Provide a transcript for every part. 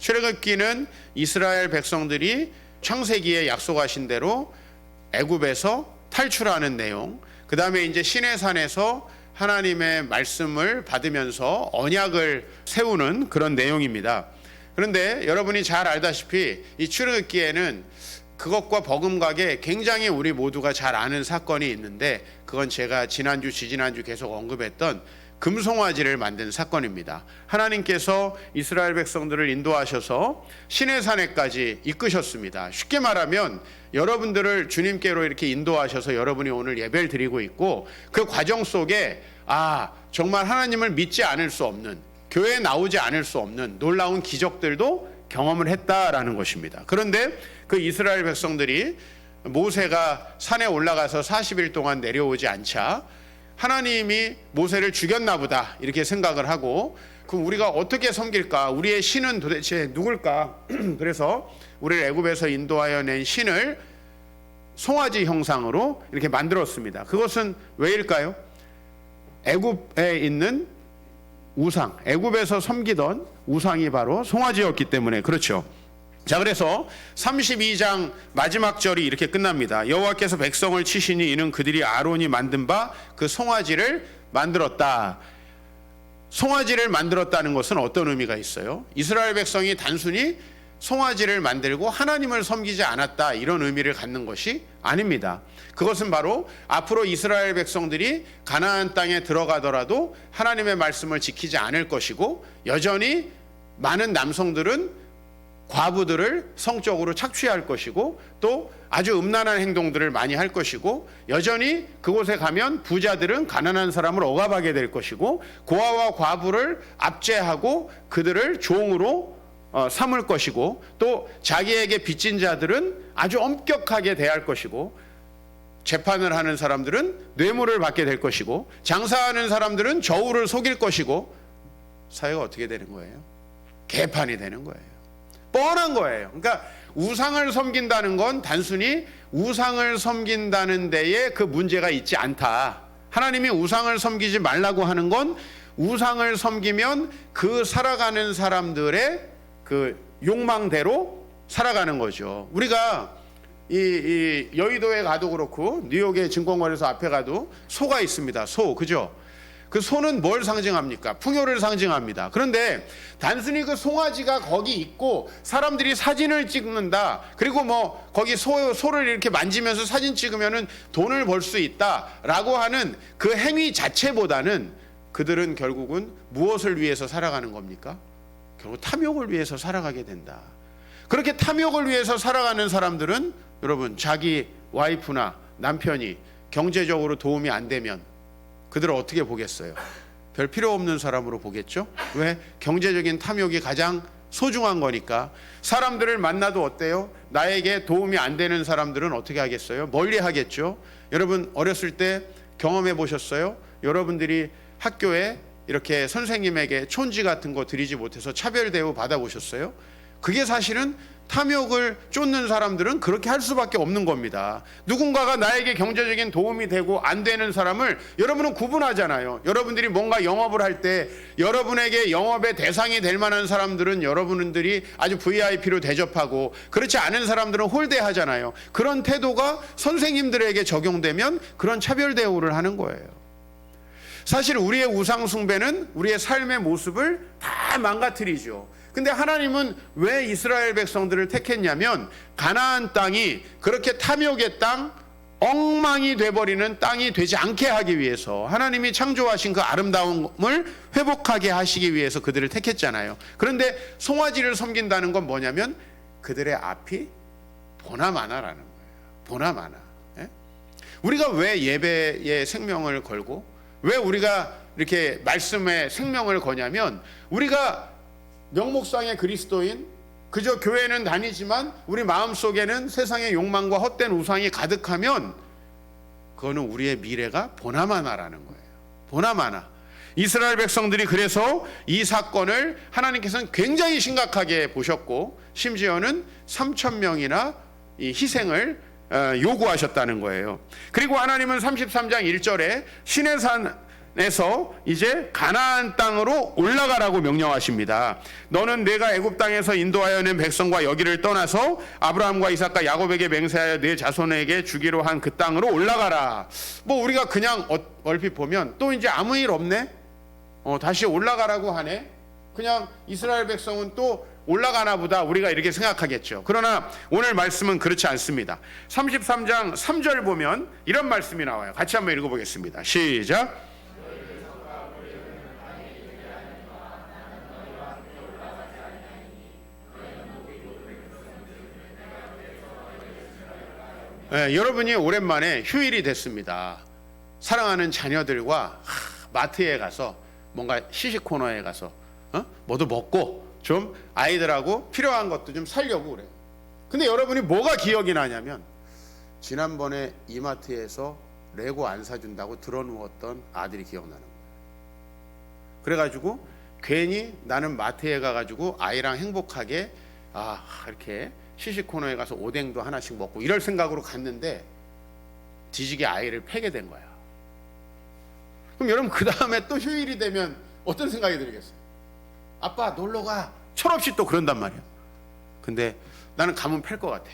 출애굽기는 이스라엘 백성들이 창세기에 약속하신 대로 애굽에서 탈출하는 내용, 그 다음에 이제 시내산에서 하나님의 말씀을 받으면서 언약을 세우는 그런 내용입니다. 그런데 여러분이 잘 알다시피 이 출애굽기에는 그것과 버금가게 굉장히 우리 모두가 잘 아는 사건이 있는데, 그건 제가 지난주 지지난주 계속 언급했던 금송아지를 만든 사건입니다. 하나님께서 이스라엘 백성들을 인도하셔서 시내산에까지 이끄셨습니다. 쉽게 말하면 여러분들을 주님께로 이렇게 인도하셔서 여러분이 오늘 예배를 드리고 있고, 그 과정 속에 정말 하나님을 믿지 않을 수 없는, 교회에 나오지 않을 수 없는 놀라운 기적들도 경험을 했다라는 것입니다. 그런데 그 이스라엘 백성들이 모세가 산에 올라가서 40일 동안 내려오지 않자 하나님이 모세를 죽였나 보다 이렇게 생각을 하고, 그럼 우리가 어떻게 섬길까? 우리의 신은 도대체 누굴까? 그래서 우리를 애굽에서 인도하여 낸 신을 송아지 형상으로 이렇게 만들었습니다. 그것은 왜일까요? 애굽에 있는 우상, 애굽에서 섬기던 우상이 바로 송아지였기 때문에 그렇죠. 자, 그래서 32장 마지막 절이 이렇게 끝납니다. 여호와께서 백성을 치시니 이는 그들이 아론이 만든 바 그 송아지를 만들었다. 송아지를 만들었다는 것은 어떤 의미가 있어요? 이스라엘 백성이 단순히 송아지를 만들고 하나님을 섬기지 않았다, 이런 의미를 갖는 것이 아닙니다. 그것은 바로 앞으로 이스라엘 백성들이 가나안 땅에 들어가더라도 하나님의 말씀을 지키지 않을 것이고, 여전히 많은 남성들은 과부들을 성적으로 착취할 것이고, 또 아주 음란한 행동들을 많이 할 것이고, 여전히 그곳에 가면 부자들은 가난한 사람을 억압하게 될 것이고, 고아와 과부를 압제하고 그들을 종으로 삼을 것이고, 또 자기에게 빚진 자들은 아주 엄격하게 대할 것이고, 재판을 하는 사람들은 뇌물을 받게 될 것이고, 장사하는 사람들은 저울을 속일 것이고, 사회가 어떻게 되는 거예요? 개판이 되는 거예요. 뻔한 거예요. 그러니까 우상을 섬긴다는 건 단순히 우상을 섬긴다는 데에 그 문제가 있지 않다. 하나님이 우상을 섬기지 말라고 하는 건 우상을 섬기면 그 살아가는 사람들의 그 욕망대로 살아가는 거죠. 우리가 이 여의도에 가도 그렇고 뉴욕의 증권거래소 앞에 가도 소가 있습니다. 소, 그죠? 그 소는 뭘 상징합니까? 풍요를 상징합니다. 그런데 단순히 그 송아지가 거기 있고 사람들이 사진을 찍는다, 그리고 뭐 거기 소를 이렇게 만지면서 사진 찍으면은 돈을 벌 수 있다라고 하는 그 행위 자체보다는 그들은 결국은 무엇을 위해서 살아가는 겁니까? 결국 탐욕을 위해서 살아가게 된다. 그렇게 탐욕을 위해서 살아가는 사람들은 여러분, 자기 와이프나 남편이 경제적으로 도움이 안 되면 그들을 어떻게 보겠어요? 별 필요 없는 사람으로 보겠죠? 왜? 경제적인 탐욕이 가장 소중한 거니까. 사람들을 만나도 어때요? 나에게 도움이 안 되는 사람들은 어떻게 하겠어요? 멀리 하겠죠? 여러분, 어렸을 때 경험해 보셨어요? 여러분들이 학교에 이렇게 선생님에게 촌지 같은 거 드리지 못해서 차별 대우 받아보셨어요? 그게 사실은 탐욕을 쫓는 사람들은 그렇게 할 수밖에 없는 겁니다. 누군가가 나에게 경제적인 도움이 되고 안 되는 사람을 여러분은 구분하잖아요. 여러분들이 뭔가 영업을 할 때 여러분에게 영업의 대상이 될 만한 사람들은 여러분들이 아주 VIP로 대접하고, 그렇지 않은 사람들은 홀대하잖아요. 그런 태도가 선생님들에게 적용되면 그런 차별 대우를 하는 거예요. 사실 우리의 우상 숭배는 우리의 삶의 모습을 다 망가뜨리죠. 근데 하나님은 왜 이스라엘 백성들을 택했냐면, 가나안 땅이 그렇게 탐욕의 땅, 엉망이 돼버리는 땅이 되지 않게 하기 위해서, 하나님이 창조하신 그 아름다움을 회복하게 하시기 위해서 그들을 택했잖아요. 그런데 송아지를 섬긴다는 건 뭐냐면 그들의 앞이 보나마나라는 거예요. 보나마나. 예? 우리가 왜 예배에 생명을 걸고, 왜 우리가 이렇게 말씀에 생명을 거냐면, 우리가 명목상의 그리스도인, 그저 교회는 다니지만 우리 마음속에는 세상의 욕망과 헛된 우상이 가득하면 그거는 우리의 미래가 보나마나라는 거예요. 보나마나. 이스라엘 백성들이 그래서 이 사건을 하나님께서는 굉장히 심각하게 보셨고, 심지어는 3,000명이나 이 희생을 요구하셨다는 거예요. 그리고 하나님은 33장 1절에 시내산 에서 이제 가나안 땅으로 올라가라고 명령하십니다. 너는 내가 애굽 땅에서 인도하여 낸 백성과 여기를 떠나서 아브라함과 이삭과 야곱에게 맹세하여 네 자손에게 주기로 한 그 땅으로 올라가라. 뭐 우리가 그냥 얼핏 보면 또 이제 아무 일 없네. 다시 올라가라고 하네. 그냥 이스라엘 백성은 또 올라가나 보다 우리가 이렇게 생각하겠죠. 그러나 오늘 말씀은 그렇지 않습니다. 33장 3절 보면 이런 말씀이 나와요. 같이 한번 읽어보겠습니다. 시작. 여러분이 오랜만에 휴일이 됐습니다. 사랑하는 자녀들과 마트에 가서 뭔가 시식 코너에 가서 뭐도 먹고 좀 아이들하고 필요한 것도 좀 사려고 그래요. 근데 여러분이 뭐가 기억이 나냐면 지난번에 이마트에서 레고 안 사준다고 드러누웠던 아들이 기억나는 거예요. 그래가지고 괜히 나는 마트에 가가지고 아이랑 행복하게 이렇게 시식 코너에 가서 오뎅도 하나씩 먹고 이럴 생각으로 갔는데 뒤지게 아이를 패게 된 거야. 그럼 여러분 그 다음에 또 휴일이 되면 어떤 생각이 들겠어요? 아빠 놀러가 철없이 또 그런단 말이야. 근데 나는 가면 팰 것 같아.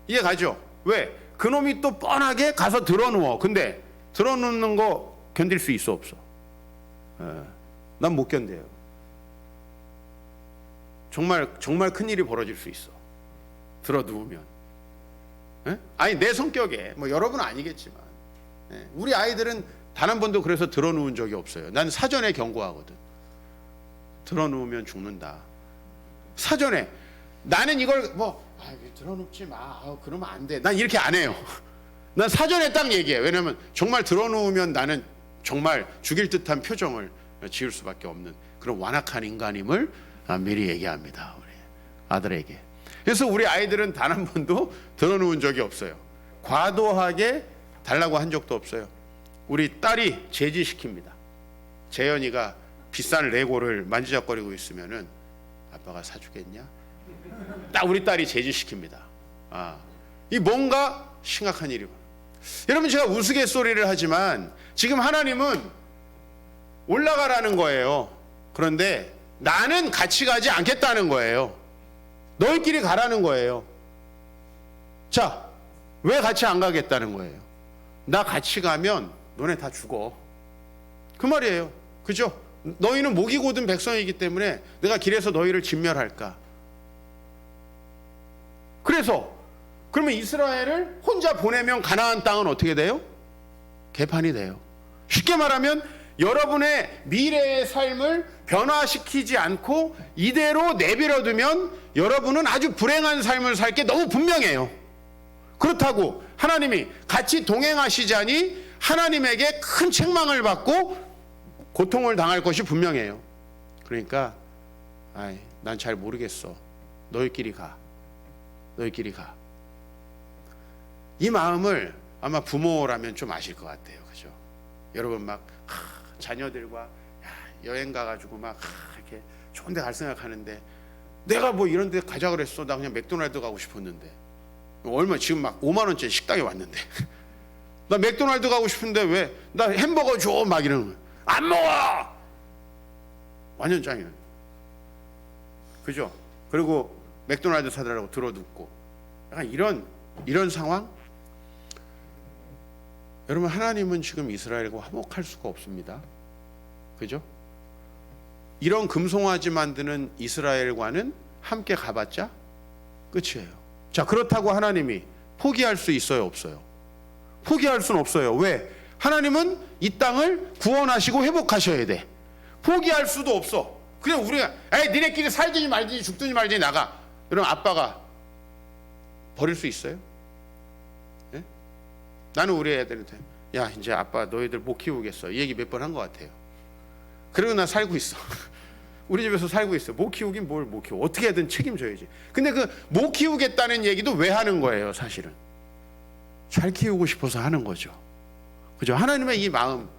이해 가죠? 왜? 그놈이 또 뻔하게 가서 드러누워. 근데 드러누는 거 견딜 수 있어 없어? 난 못 견뎌요. 정말 큰일이 벌어질 수 있어. 들어 누우면. 아니 내 성격에 뭐 여러분은 아니겠지만 우리 아이들은 단 한 번도 그래서 들어 누운 적이 없어요. 난 사전에 경고하거든. 들어 누우면 죽는다. 사전에. 나는 이걸 들어 눕지 마. 그러면 안 돼. 난 이렇게 안 해요. 난 사전에 딱 얘기해. 왜냐면 정말 들어 누우면 나는 정말 죽일 듯한 표정을 지을 수밖에 없는 그런 완악한 인간임을 미리 얘기합니다. 우리 아들에게. 그래서 우리 아이들은 단 한 번도 들어 누운 적이 없어요. 과도하게 달라고 한 적도 없어요. 우리 딸이 제지시킵니다. 재현이가 비싼 레고를 만지작거리고 있으면은 아빠가 사주겠냐? 딱 우리 딸이 제지시킵니다. 이 뭔가 심각한 일이고. 여러분 제가 우스갯소리를 하지만 지금 하나님은 올라가라는 거예요. 그런데 나는 같이 가지 않겠다는 거예요. 너희끼리 가라는 거예요. 자, 왜 같이 안 가겠다는 거예요? 나 같이 가면 너네 다 죽어. 그 말이에요. 그죠? 너희는 목이 곧은 백성이기 때문에 내가 길에서 너희를 진멸할까? 그래서 그러면 이스라엘을 혼자 보내면 가나안 땅은 어떻게 돼요? 개판이 돼요. 쉽게 말하면 여러분의 미래의 삶을 변화시키지 않고 이대로 내버려두면 여러분은 아주 불행한 삶을 살 게 너무 분명해요. 그렇다고 하나님이 같이 동행하시자니 하나님에게 큰 책망을 받고 고통을 당할 것이 분명해요. 그러니까 난 잘 모르겠어. 너희끼리 가. 너희끼리 가. 이 마음을 아마 부모라면 좀 아실 것 같아요. 그죠? 여러분 막 자녀들과 여행 가가지고 막 이렇게 좋은 데 갈 생각하는데 내가 뭐 이런 데 가자 그랬어. 나 그냥 맥도날드 가고 싶었는데 얼마 지금 막 5만 원짜리 식당에 왔는데 나 맥도날드 가고 싶은데 왜 나 햄버거 줘 막 이러는 거야. 안 먹어. 완전 짱이네. 그죠? 그리고 맥도날드 사달라고 들어눕고 약간 이런 상황. 여러분 하나님은 지금 이스라엘과 화목할 수가 없습니다. 그죠? 이런 금송아지 만드는 이스라엘과는 함께 가봤자 끝이에요. 자, 그렇다고 하나님이 포기할 수 있어요, 없어요? 포기할 수는 없어요. 왜? 하나님은 이 땅을 구원하시고 회복하셔야 돼. 포기할 수도 없어. 그냥 우리가 니네끼리 살든지 말든지 죽든지 말든지 나가. 여러분 아빠가 버릴 수 있어요? 네? 나는 우리 애들한테 야 이제 아빠 너희들 못 키우겠어 이 얘기 몇 번 한 것 같아요. 그리고 나 살고 있어. 우리 집에서 살고 있어. 못 키우긴 뭘 못 키워. 어떻게든 책임져야지. 근데 그 못 키우겠다는 얘기도 왜 하는 거예요? 사실은 잘 키우고 싶어서 하는 거죠. 그죠? 하나님의 이 마음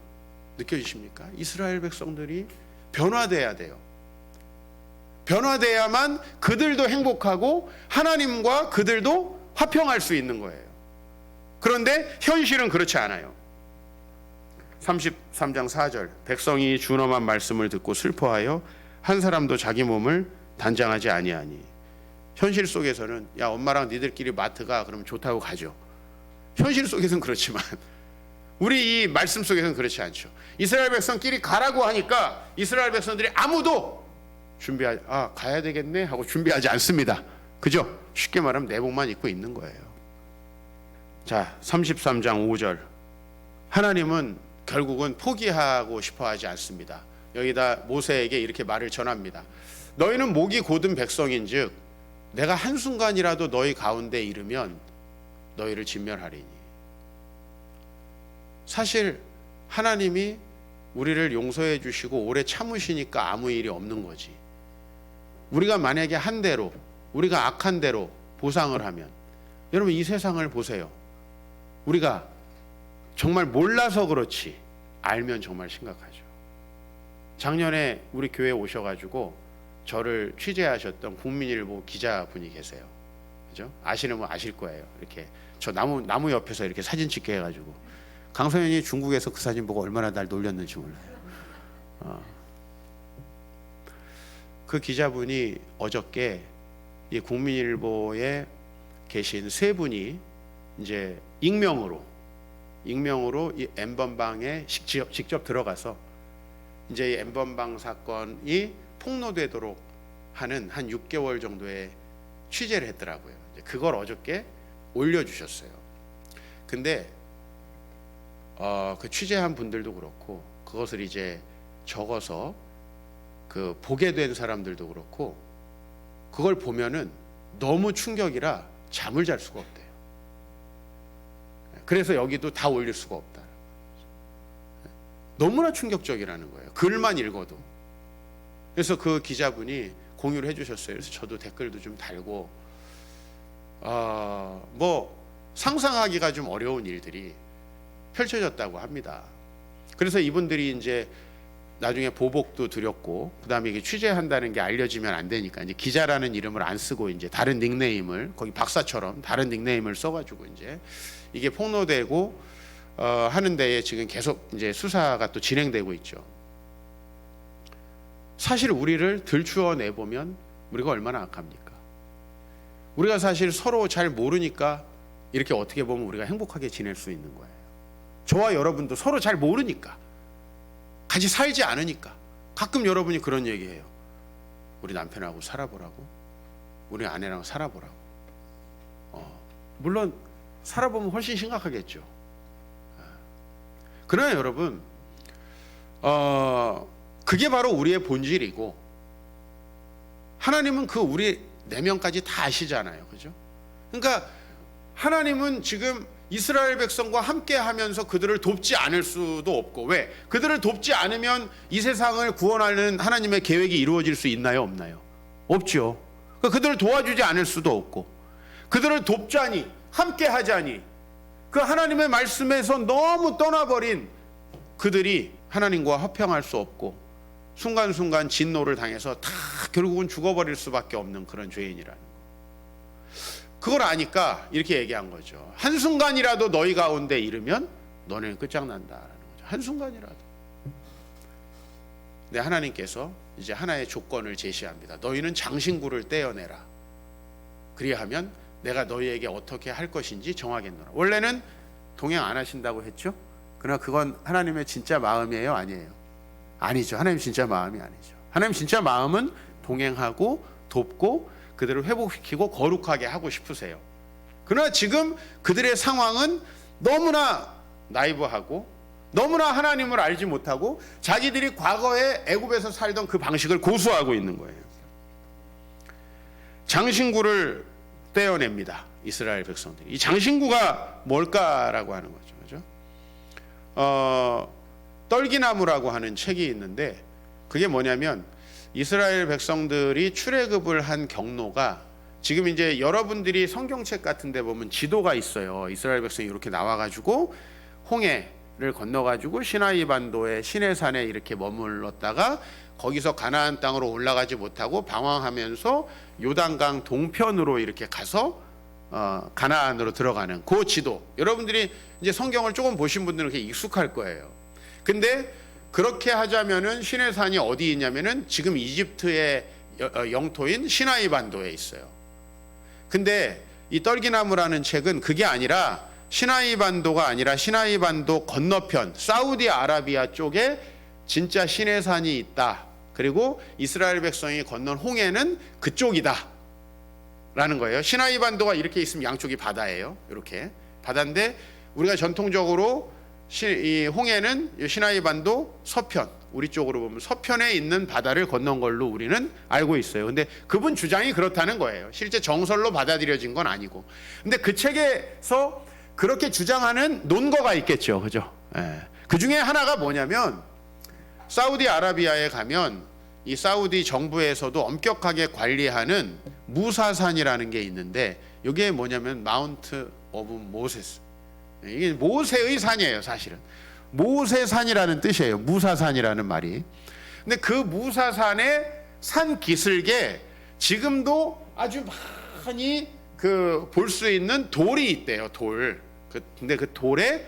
느껴지십니까? 이스라엘 백성들이 변화돼야 돼요. 변화돼야만 그들도 행복하고 하나님과 그들도 화평할 수 있는 거예요. 그런데 현실은 그렇지 않아요. 33장 4절 백성이 준엄한 말씀을 듣고 슬퍼하여 한 사람도 자기 몸을 단장하지 아니하니. 현실 속에서는 야 엄마랑 니들끼리 마트 가 그러면 좋다고 가죠. 현실 속에서는 그렇지만 우리 이 말씀 속에서는 그렇지 않죠. 이스라엘 백성끼리 가라고 하니까 이스라엘 백성들이 아무도 가야 되겠네 하고 준비하지 않습니다. 그죠? 쉽게 말하면 내복만 입고 있는 거예요. 자, 33장 5절 하나님은 결국은 포기하고 싶어 하지 않습니다. 여기다 모세에게 이렇게 말을 전합니다. 너희는 목이 곧은 백성인즉 내가 한순간이라도 너희 가운데 이르면 너희를 진멸하리니. 사실 하나님이 우리를 용서해 주시고 오래 참으시니까 아무 일이 없는 거지. 우리가 만약에 한 대로, 우리가 악한 대로 보상을 하면, 여러분 이 세상을 보세요. 우리가 정말 몰라서 그렇지 알면 정말 심각하죠. 작년에 우리 교회에 오셔가지고 저를 취재하셨던 국민일보 기자분이 계세요. 그죠? 아시는 분 아실 거예요. 이렇게 저 나무 옆에서 이렇게 사진 찍게 해가지고 강성현이 중국에서 그 사진 보고 얼마나 날 놀렸는지 몰라요. 그 기자분이 어저께 이 국민일보에 계신 세 분이 이제 익명으로 이 N번방에 직접 들어가서 이제 이 N번방 사건이 폭로되도록 하는 한 6개월 정도의 취재를 했더라고요. 그걸 어저께 올려주셨어요. 근데 그 취재한 분들도 그렇고 그것을 이제 적어서 그 보게 된 사람들도 그렇고 그걸 보면은 너무 충격이라 잠을 잘 수가 없대요. 그래서 여기도 다 올릴 수가 없다. 너무나 충격적이라는 거예요. 글만 읽어도. 그래서 그 기자분이 공유를 해주셨어요. 그래서 저도 댓글도 좀 달고 뭐 상상하기가 좀 어려운 일들이 펼쳐졌다고 합니다. 그래서 이분들이 이제 나중에 보복도 드렸고 그다음에 이게 취재한다는 게 알려지면 안 되니까 이제 기자라는 이름을 안 쓰고 이제 다른 닉네임을 거기 박사처럼 다른 닉네임을 써가지고 이제 이게 폭로되고 하는 데에 지금 계속 이제 수사가 또 진행되고 있죠. 사실 우리를 들추어내 보면 우리가 얼마나 악합니까? 우리가 사실 서로 잘 모르니까 이렇게 어떻게 보면 우리가 행복하게 지낼 수 있는 거예요. 저와 여러분도 서로 잘 모르니까 같이 살지 않으니까 가끔 여러분이 그런 얘기해요. 우리 남편하고 살아보라고, 우리 아내랑 살아보라고. 물론 살아보면 훨씬 심각하겠죠. 그러나 여러분 그게 바로 우리의 본질이고 하나님은 그 우리 내면까지 다 아시잖아요. 그죠? 그러니까 하나님은 지금 이스라엘 백성과 함께 하면서 그들을 돕지 않을 수도 없고, 왜? 그들을 돕지 않으면 이 세상을 구원하는 하나님의 계획이 이루어질 수 있나요? 없나요? 없죠. 그들을 도와주지 않을 수도 없고, 그들을 돕자니 함께 하자니 그 하나님의 말씀에서 너무 떠나버린 그들이 하나님과 화평할 수 없고 순간순간 진노를 당해서 다 결국은 죽어버릴 수밖에 없는 그런 죄인이라는 거. 그걸 아니까 이렇게 얘기한 거죠. 한순간이라도 너희 가운데 이르면 너네는 끝장난다라는 거죠. 한순간이라도. 근데 하나님께서 이제 하나의 조건을 제시합니다. 너희는 장신구를 떼어내라. 그리하면 내가 너희에게 어떻게 할 것인지 정하겠노라. 원래는 동행 안 하신다고 했죠. 그러나 그건 하나님의 진짜 마음이에요? 아니에요? 아니죠. 하나님 진짜 마음이 아니죠. 하나님 진짜 마음은 동행하고 돕고 그들을 회복시키고 거룩하게 하고 싶으세요. 그러나 지금 그들의 상황은 너무나 나이브하고 너무나 하나님을 알지 못하고 자기들이 과거에 애굽에서 살던 그 방식을 고수하고 있는 거예요. 장신구를 떼어냅니다. 이스라엘 백성들이. 이 장신구가 뭘까라고 하는 거죠. 그죠? 떨기나무라고 하는 책이 있는데 그게 뭐냐면 이스라엘 백성들이 출애굽을 한 경로가 지금 이제 여러분들이 성경책 같은 데 보면 지도가 있어요. 이스라엘 백성이 이렇게 나와가지고 홍해를 건너가지고 시나이 반도의 시내산에 이렇게 머물렀다가 거기서 가나안 땅으로 올라가지 못하고 방황하면서 요단강 동편으로 이렇게 가서 가나안으로 들어가는 그 지도. 여러분들이 이제 성경을 조금 보신 분들은 그게 익숙할 거예요. 근데 그렇게 하자면은 신의 산이 어디 있냐면은 지금 이집트의 영토인 시나이 반도에 있어요. 근데 이 떨기나무라는 책은 그게 아니라 시나이 반도가 아니라 시나이 반도 건너편 사우디아라비아 쪽에 진짜 신의 산이 있다. 그리고 이스라엘 백성이 건넌 홍해는 그쪽이다 라는 거예요. 시나이 반도가 이렇게 있으면 양쪽이 바다예요. 이렇게 바다인데 우리가 전통적으로 이 홍해는 시나이 반도 서편, 우리 쪽으로 보면 서편에 있는 바다를 건넌 걸로 우리는 알고 있어요. 근데 그분 주장이 그렇다는 거예요. 실제 정설로 받아들여진 건 아니고. 근데 그 책에서 그렇게 주장하는 논거가 있겠죠. 그죠? 예. 그 중에 하나가 뭐냐면 사우디아라비아에 가면 이 사우디 정부에서도 엄격하게 관리하는 무사산이라는 게 있는데 이게 뭐냐면 마운트 오브 모세스. 이게 모세의 산이에요. 사실은 모세산이라는 뜻이에요. 무사산이라는 말이. 근데 그 무사산의 산 기슭에 지금도 아주 많이 볼 수 있는 돌이 있대요. 돌. 근데 그 돌에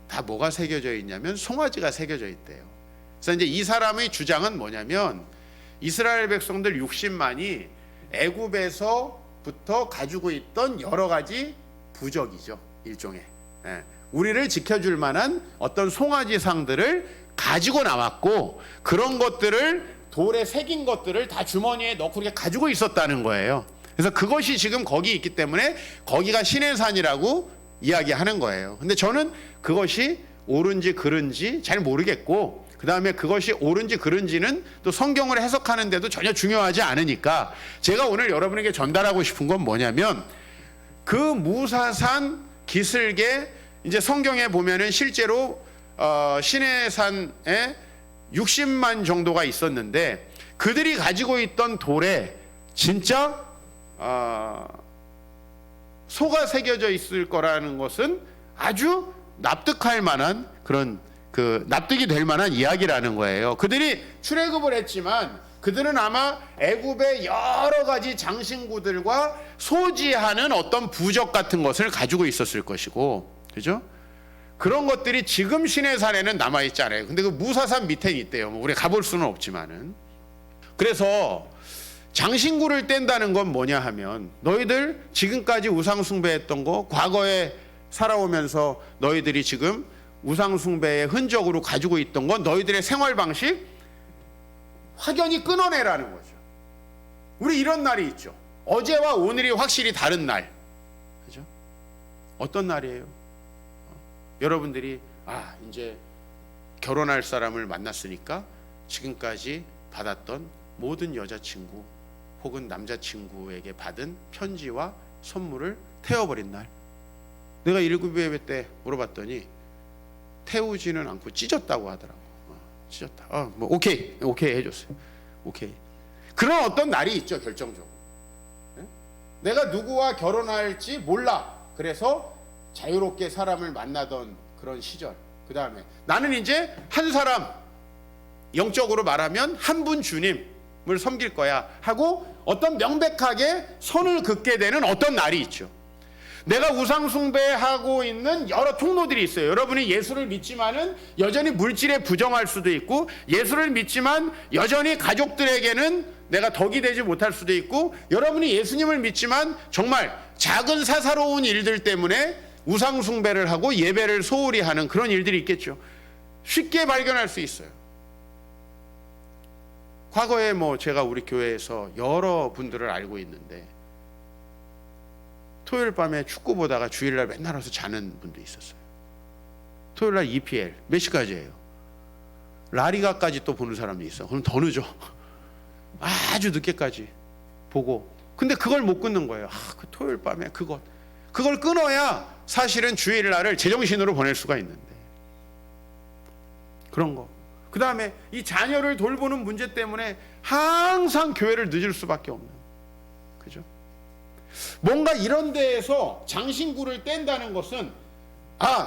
다 뭐가 새겨져 있냐면 송아지가 새겨져 있대요. 그래서 이제 이 사람의 주장은 뭐냐면 이스라엘 백성들 60만이 애굽에서부터 가지고 있던 여러 가지 부적이죠. 일종의. 예. 우리를 지켜줄 만한 어떤 송아지상들을 가지고 나왔고 그런 것들을 돌에 새긴 것들을 다 주머니에 넣고 그렇게 가지고 있었다는 거예요. 그래서 그것이 지금 거기 있기 때문에 거기가 신의 산이라고 이야기하는 거예요. 근데 저는 그것이 옳은지 그른지 잘 모르겠고 그 다음에 그것이 옳은지 그른지는 또 성경을 해석하는데도 전혀 중요하지 않으니까 제가 오늘 여러분에게 전달하고 싶은 건 뭐냐면 그 무사산 기슭에 이제 성경에 보면은 실제로 신의 산에 60만 정도가 있었는데 그들이 가지고 있던 돌에 진짜 소가 새겨져 있을 거라는 것은 아주 납득할 만한 그런 납득이 될 만한 이야기라는 거예요. 그들이 출애굽을 했지만 그들은 아마 애굽의 여러 가지 장신구들과 소지하는 어떤 부적 같은 것을 가지고 있었을 것이고, 그죠? 그런 것들이 지금 신의 산에는 남아있지 않아요. 근데 그 무사산 밑에 있대요. 뭐 우리 가볼 수는 없지만은. 그래서 장신구를 뗀다는 건 뭐냐 하면 너희들 지금까지 우상숭배했던 거 과거에 살아오면서 너희들이 지금 우상숭배의 흔적으로 가지고 있던 건 너희들의 생활 방식 확연히 끊어내라는 거죠. 우리 이런 날이 있죠. 어제와 오늘이 확실히 다른 날. 그죠? 어떤 날이에요? 여러분들이 이제 결혼할 사람을 만났으니까 지금까지 받았던 모든 여자친구 혹은 남자친구에게 받은 편지와 선물을 태워버린 날. 내가 119예배 때 물어봤더니 태우지는 않고 찢었다고 하더라고. 찢었다. 뭐 오케이 해줬어요. 오케이. 그런 어떤 날이 있죠. 결정적으로. 내가 누구와 결혼할지 몰라. 그래서 자유롭게 사람을 만나던 그런 시절. 그 다음에 나는 이제 한 사람, 영적으로 말하면 한 분 주님을 섬길 거야 하고 어떤 명백하게 선을 긋게 되는 어떤 날이 있죠. 내가 우상숭배하고 있는 여러 통로들이 있어요. 여러분이 예수를 믿지만은 여전히 물질에 부정할 수도 있고, 예수를 믿지만 여전히 가족들에게는 내가 덕이 되지 못할 수도 있고, 여러분이 예수님을 믿지만 정말 작은 사사로운 일들 때문에 우상숭배를 하고 예배를 소홀히 하는 그런 일들이 있겠죠. 쉽게 발견할 수 있어요. 과거에 제가 우리 교회에서 여러 분들을 알고 있는데 토요일 밤에 축구 보다가 주일날 맨날 와서 자는 분도 있었어요. 토요일날 EPL 몇 시까지예요? 라리가까지 또 보는 사람도 있어. 그럼 더 늦어. 아주 늦게까지 보고. 근데 그걸 못 끊는 거예요. 그 토요일 밤에 그걸 끊어야 사실은 주일날을 제정신으로 보낼 수가 있는데. 그런 거. 그 다음에 이 자녀를 돌보는 문제 때문에 항상 교회를 늦을 수밖에 없는. 그죠? 뭔가 이런 데에서 장신구를 뗀다는 것은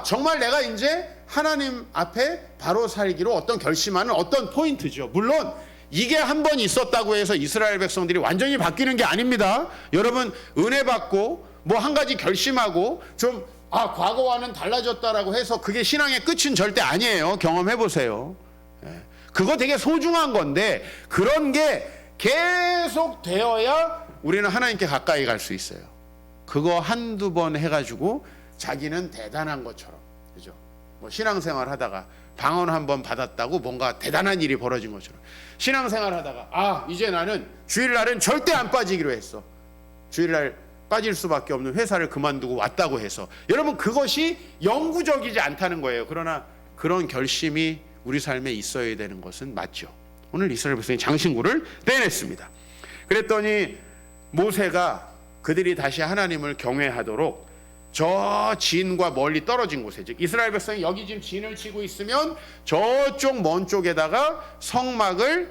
정말 내가 이제 하나님 앞에 바로 살기로 어떤 결심하는 어떤 포인트죠. 물론 이게 한 번 있었다고 해서 이스라엘 백성들이 완전히 바뀌는 게 아닙니다. 여러분 은혜 받고 한 가지 결심하고 좀 과거와는 달라졌다라고 해서 그게 신앙의 끝은 절대 아니에요. 경험해 보세요. 그거 되게 소중한 건데 그런 게 계속 되어야 우리는 하나님께 가까이 갈 수 있어요. 그거 한두 번 해가지고 자기는 대단한 것처럼, 그죠? 뭐 신앙생활 하다가 방언 한번 받았다고 뭔가 대단한 일이 벌어진 것처럼, 신앙생활 하다가 이제 나는 주일날은 절대 안 빠지기로 했어. 주일날 빠질 수밖에 없는 회사를 그만두고 왔다고 해서, 여러분 그것이 영구적이지 않다는 거예요. 그러나 그런 결심이 우리 삶에 있어야 되는 것은 맞죠. 오늘 이스라엘 백성이 장신구를 떼냈습니다. 그랬더니 모세가 그들이 다시 하나님을 경외하도록 저 진과 멀리 떨어진 곳에, 즉 이스라엘 백성이 여기 지금 진을 치고 있으면 저쪽 먼 쪽에다가 성막을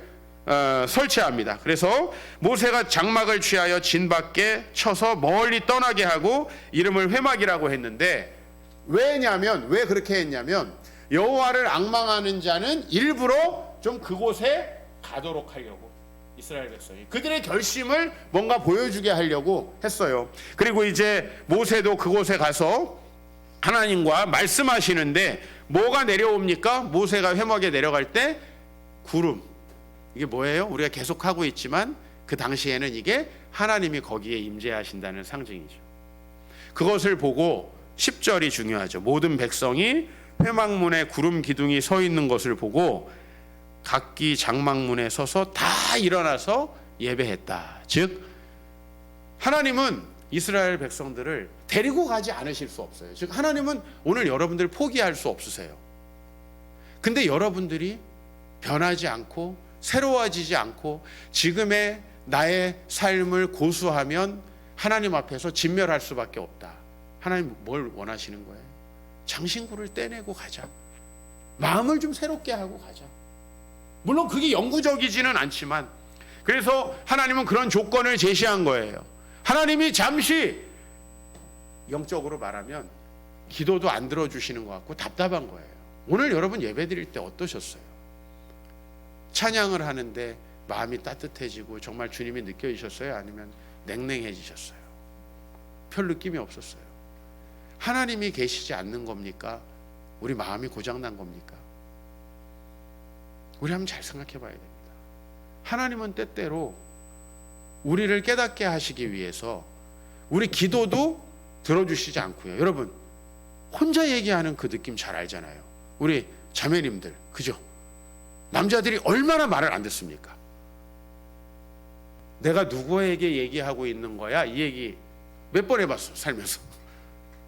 설치합니다. 그래서 모세가 장막을 취하여 진 밖에 쳐서 멀리 떠나게 하고 이름을 회막이라고 했는데, 왜 그렇게 했냐면 여호와를 앙망하는 자는 일부러 좀 그곳에 가도록 하려고, 이스라엘 백성이 그들의 결심을 뭔가 보여주게 하려고 했어요. 그리고 이제 모세도 그곳에 가서 하나님과 말씀하시는데 뭐가 내려옵니까? 모세가 회막에 내려갈 때 구름, 이게 뭐예요? 우리가 계속 하고 있지만 그 당시에는 이게 하나님이 거기에 임재하신다는 상징이죠. 그것을 보고 10절이 중요하죠. 모든 백성이 회막문에 구름 기둥이 서 있는 것을 보고 각기 장막문에 서서 다 일어나서 예배했다. 즉 하나님은 이스라엘 백성들을 데리고 가지 않으실 수 없어요. 즉 하나님은 오늘 여러분들 포기할 수 없으세요. 근데 여러분들이 변하지 않고 새로워지지 않고 지금의 나의 삶을 고수하면 하나님 앞에서 진멸할 수밖에 없다. 하나님 뭘 원하시는 거예요? 장신구를 떼내고 가자. 마음을 좀 새롭게 하고 가자. 물론 그게 영구적이지는 않지만, 그래서 하나님은 그런 조건을 제시한 거예요. 하나님이 잠시 영적으로 말하면 기도도 안 들어주시는 것 같고 답답한 거예요. 오늘 여러분 예배 드릴 때 어떠셨어요? 찬양을 하는데 마음이 따뜻해지고 정말 주님이 느껴지셨어요? 아니면 냉랭해지셨어요? 별 느낌이 없었어요. 하나님이 계시지 않는 겁니까? 우리 마음이 고장난 겁니까? 우리 한번 잘 생각해 봐야 됩니다. 하나님은 때때로 우리를 깨닫게 하시기 위해서 우리 기도도 들어주시지 않고요. 여러분 혼자 얘기하는 그 느낌 잘 알잖아요. 우리 자매님들, 그죠? 남자들이 얼마나 말을 안 듣습니까? 내가 누구에게 얘기하고 있는 거야? 이 얘기 몇 번 해봤어, 살면서.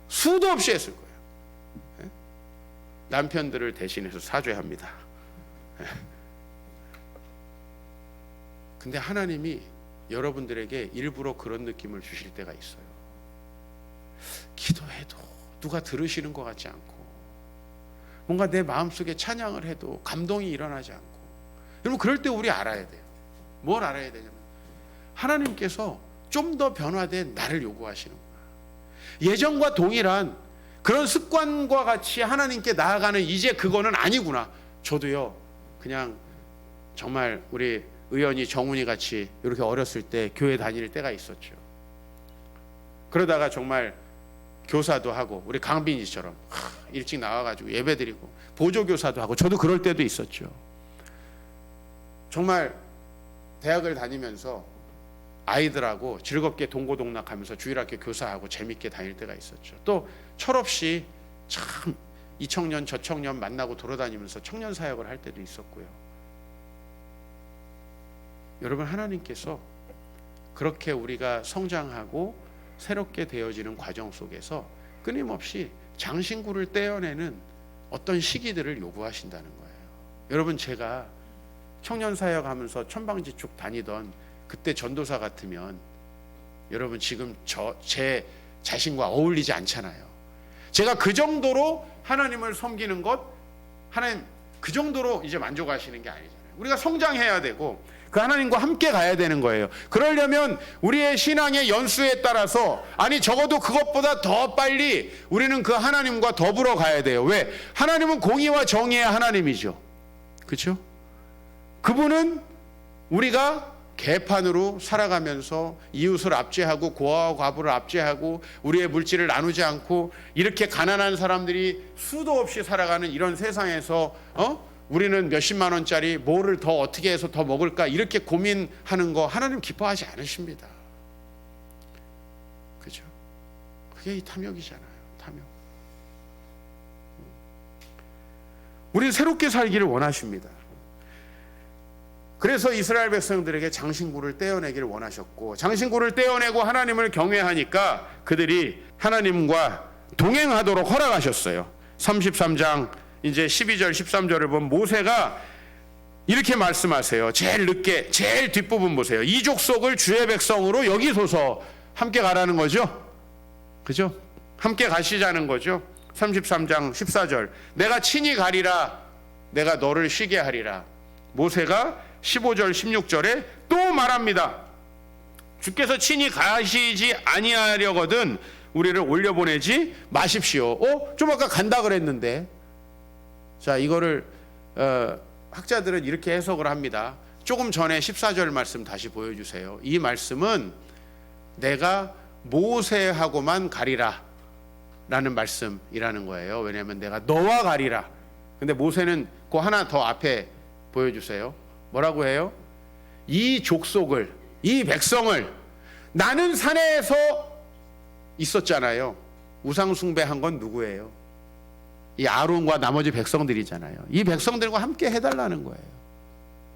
수도 없이 했을 거예요. 남편들을 대신해서 사죄합니다. 근데 하나님이 여러분들에게 일부러 그런 느낌을 주실 때가 있어요. 기도해도 누가 들으시는 것 같지 않고, 뭔가 내 마음속에 찬양을 해도 감동이 일어나지 않고. 여러분 그럴 때 우리 알아야 돼요. 뭘 알아야 되냐면 하나님께서 좀 더 변화된 나를 요구하시는구나. 예전과 동일한 그런 습관과 같이 하나님께 나아가는 이제 그거는 아니구나. 저도요 그냥 정말 우리 의연이 정훈이 같이 이렇게 어렸을 때 교회 다닐 때가 있었죠. 그러다가 정말 교사도 하고 우리 강빈이처럼 일찍 나와가지고 예배드리고 보조교사도 하고, 저도 그럴 때도 있었죠. 정말 대학을 다니면서 아이들하고 즐겁게 동고동락하면서 주일학교 교사하고 재밌게 다닐 때가 있었죠. 또 철없이 참 이 청년 저 청년 만나고 돌아다니면서 청년 사역을 할 때도 있었고요. 여러분 하나님께서 그렇게 우리가 성장하고 새롭게 되어지는 과정 속에서 끊임없이 장신구를 떼어내는 어떤 시기들을 요구하신다는 거예요. 여러분 제가 청년 사역하면서 천방지축 다니던 그때 전도사 같으면 여러분 지금 제 자신과 어울리지 않잖아요. 제가 그 정도로 하나님을 섬기는 것, 하나님 그 정도로 이제 만족하시는 게 아니잖아요. 우리가 성장해야 되고 그 하나님과 함께 가야 되는 거예요. 그러려면 우리의 신앙의 연수에 따라서, 아니 적어도 그것보다 더 빨리 우리는 그 하나님과 더불어 가야 돼요. 왜? 하나님은 공의와 정의의 하나님이죠. 그렇죠? 그분은 우리가 개판으로 살아가면서 이웃을 압제하고 고아와 과부를 압제하고 우리의 물질을 나누지 않고 이렇게 가난한 사람들이 수도 없이 살아가는 이런 세상에서 우리는 몇십만 원짜리 뭐를 더 어떻게 해서 더 먹을까 이렇게 고민하는 거 하나님 기뻐하지 않으십니다. 그죠? 그게 이 탐욕이잖아요. 탐욕. 우리는 새롭게 살기를 원하십니다. 그래서 이스라엘 백성들에게 장신구를 떼어내기를 원하셨고, 장신구를 떼어내고 하나님을 경외하니까 그들이 하나님과 동행하도록 허락하셨어요. 33장 이제 12절 13절을 보면 모세가 이렇게 말씀하세요. 제일 늦게 제일 뒷부분 보세요. 이 족속을 주의 백성으로 여기소서. 함께 가라는 거죠. 그죠? 함께 가시자는 거죠. 33장 14절 내가 친히 가리라. 내가 너를 쉬게 하리라. 모세가 15절 16절에 또 말합니다. 주께서 친히 가시지 아니하려거든 우리를 올려보내지 마십시오. 좀 아까 간다 그랬는데. 자, 이거를 학자들은 이렇게 해석을 합니다. 조금 전에 14절 말씀 다시 보여주세요. 이 말씀은 내가 모세하고만 가리라 라는 말씀이라는 거예요. 왜냐하면 내가 너와 가리라. 근데 모세는 그 하나 더 앞에 보여주세요. 뭐라고 해요? 이 족속을, 이 백성을, 나는 산에서 있었잖아요. 우상 숭배한 건 누구예요? 이 아론과 나머지 백성들이잖아요. 이 백성들과 함께 해달라는 거예요.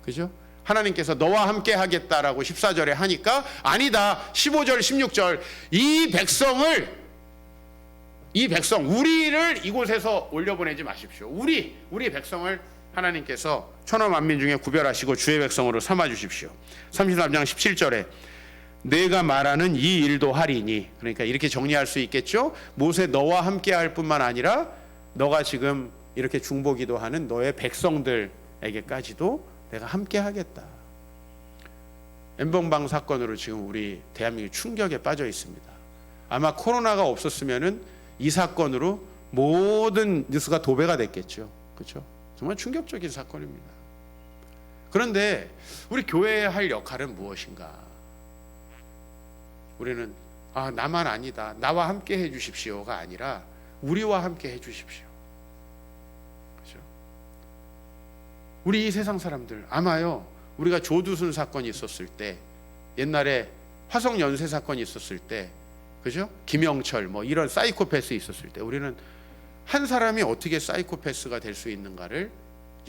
그죠? 하나님께서 너와 함께 하겠다라고 14절에 하니까 아니다. 15절 16절 이 백성 우리를 이곳에서 올려보내지 마십시오. 우리 백성을 하나님께서 천하 만민 중에 구별하시고 주의 백성으로 삼아 주십시오. 33장 17절에 내가 말하는 이 일도 하리니. 그러니까 이렇게 정리할 수 있겠죠. 모세 너와 함께 할 뿐만 아니라 너가 지금 이렇게 중보기도 하는 너의 백성들에게까지도 내가 함께 하겠다. 엠번방 사건으로 지금 우리 대한민국이 충격에 빠져 있습니다. 아마 코로나가 없었으면은 이 사건으로 모든 뉴스가 도배가 됐겠죠. 그렇죠? 정말 충격적인 사건입니다. 그런데 우리 교회에 할 역할은 무엇인가? 우리는 나만 아니다. 나와 함께 해 주십시오가 아니라 우리와 함께 해 주십시오. 그렇죠? 우리 이 세상 사람들 아마요. 우리가 조두순 사건이 있었을 때, 옛날에 화성 연쇄 사건이 있었을 때, 그죠? 김영철 뭐 이런 사이코패스 있었을 때 우리는 한 사람이 어떻게 사이코패스가 될 수 있는가를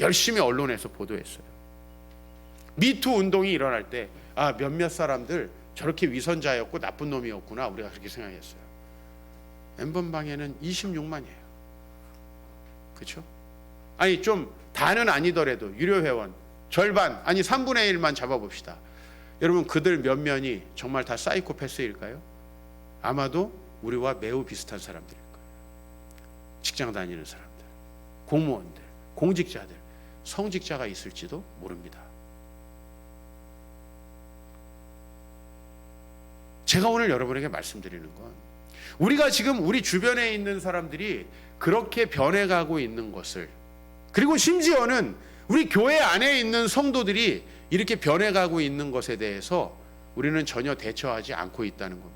열심히 언론에서 보도했어요. 미투 운동이 일어날 때 몇몇 사람들 저렇게 위선자였고 나쁜 놈이었구나 우리가 그렇게 생각했어요. 엠번방에는 26만이에요. 그렇죠? 아니 좀 다는 아니더라도 유료 회원 절반 아니 3분의 1만 잡아봅시다. 여러분 그들 몇 면이 정말 다 사이코패스일까요? 아마도 우리와 매우 비슷한 사람들일 거예요. 직장 다니는 사람들, 공무원들, 공직자들, 성직자가 있을지도 모릅니다. 제가 오늘 여러분에게 말씀드리는 건 우리가 지금 우리 주변에 있는 사람들이 그렇게 변해가고 있는 것을, 그리고 심지어는 우리 교회 안에 있는 성도들이 이렇게 변해가고 있는 것에 대해서 우리는 전혀 대처하지 않고 있다는 겁니다.